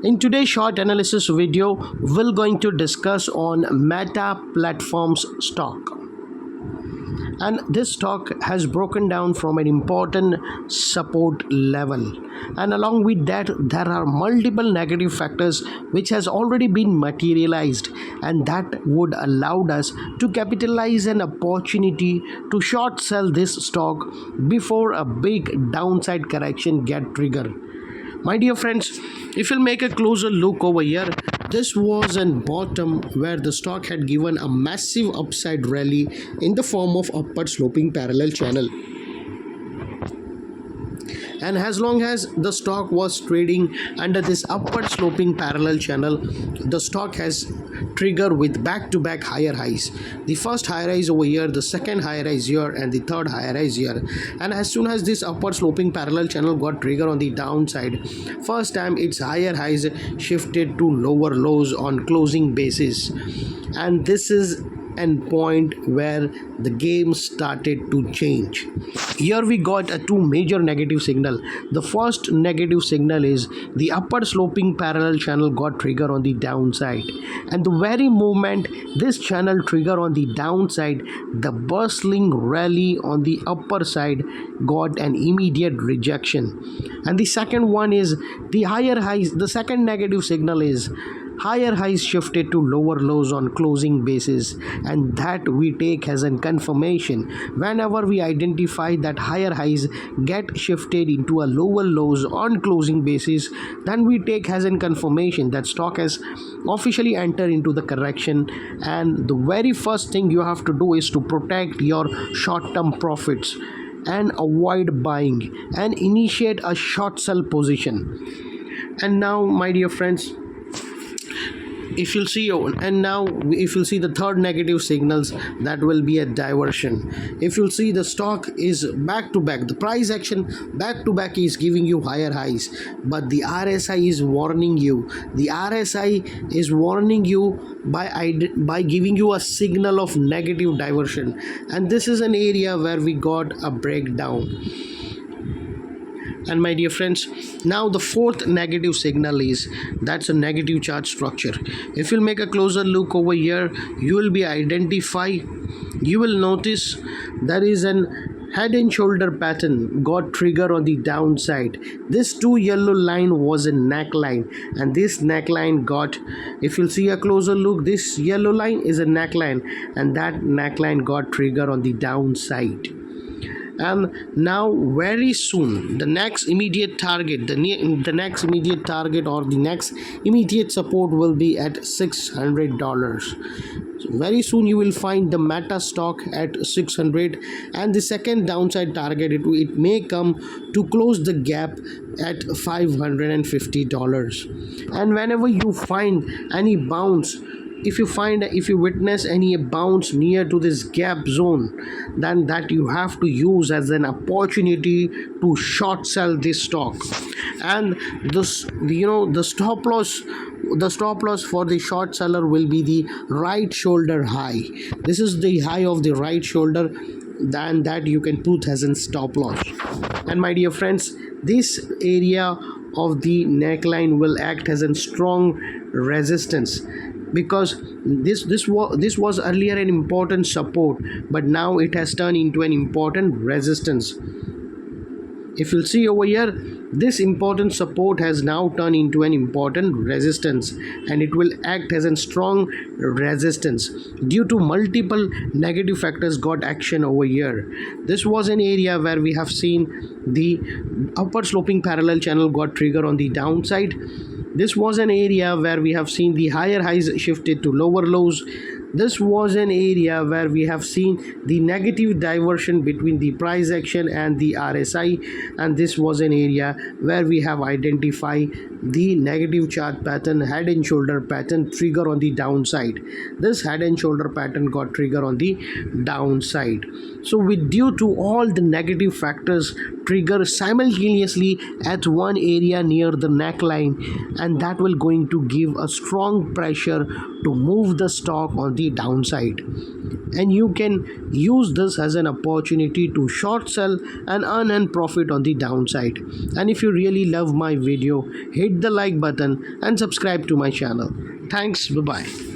In today's short analysis video, we're going to discuss on Meta Platforms stock. And this stock has broken down from an important support level, and along with that there are multiple negative factors which has already been materialized, and that would allow us to capitalize an opportunity to short sell this stock before a big downside correction get triggered. My dear friends, if you'll make a closer look over here, this was an bottom where the stock had given a massive upside rally in the form of upward sloping parallel channel. And as long as the stock was trading under this upward sloping parallel channel, the stock has triggered with back-to-back higher highs. The first higher rise over here, the second higher rise here, and the third higher rise here. And as soon as this upward sloping parallel channel got triggered on the downside, first time its higher highs shifted to lower lows on closing basis. And this is an point where the game started to change. Here we got two major negative signal. The first negative signal is the upward sloping parallel channel got trigger on the downside, and the very moment this channel trigger on the downside, the bustling rally on the upper side got an immediate rejection. And the second one is the higher highs. The second negative signal is higher highs shifted to lower lows on closing basis, and that we take as a confirmation. Whenever we identify that higher highs get shifted into a lower lows on closing basis, then we take as a confirmation that stock has officially entered into the correction. And the very first thing you have to do is to protect your short-term profits and avoid buying and initiate a short sell position. And now, my dear friends, if you'll see the third negative signals, that will be a diversion. If you'll see, the stock is back to back, the price action back to back is giving you higher highs, but the RSI is warning you. The RSI is warning you by giving you a signal of negative diversion, and this is an area where we got a breakdown. And my dear friends, now the fourth negative signal is that's a negative chart structure. If you'll make a closer look over here, you will notice there is an head and shoulder pattern got trigger on the downside. This two yellow line was a neckline, and this neckline got, if you'll see a closer look, this yellow line is a neckline, and that neckline got trigger on the downside. And now very soon the next immediate target or the next immediate support will be at $600. So very soon you will find the Meta stock at 600, and the second downside target, it may come to close the gap at $550. And whenever you find any bounce, if you witness any bounce near to this gap zone, then that you have to use as an opportunity to short sell this stock. And this, the stop loss for the short seller will be the right shoulder high. This is the high of the right shoulder, then that you can put as a stop loss. And my dear friends, this area of the neckline will act as a strong resistance, because this was earlier an important support, but now it has turned into an important resistance. If you'll see over here, this important support has now turned into an important resistance, and it will act as a strong resistance due to multiple negative factors got action over here. This was an area where we have seen the upward sloping parallel channel got trigger on the downside. This was an area where we have seen the higher highs shifted to lower lows. This was an area where we have seen the negative diversion between the price action and the RSI, and this was an area where we have identified the negative chart pattern, head and shoulder pattern trigger on the downside. This head and shoulder pattern got trigger on the downside. So with due to all the negative factors trigger simultaneously at one area near the neckline, and that will going to give a strong pressure to move the stock on the downside. And you can use this as an opportunity to short sell and earn and profit on the downside. And if you really love my video, hit the like button and subscribe to my channel. Thanks. Bye bye.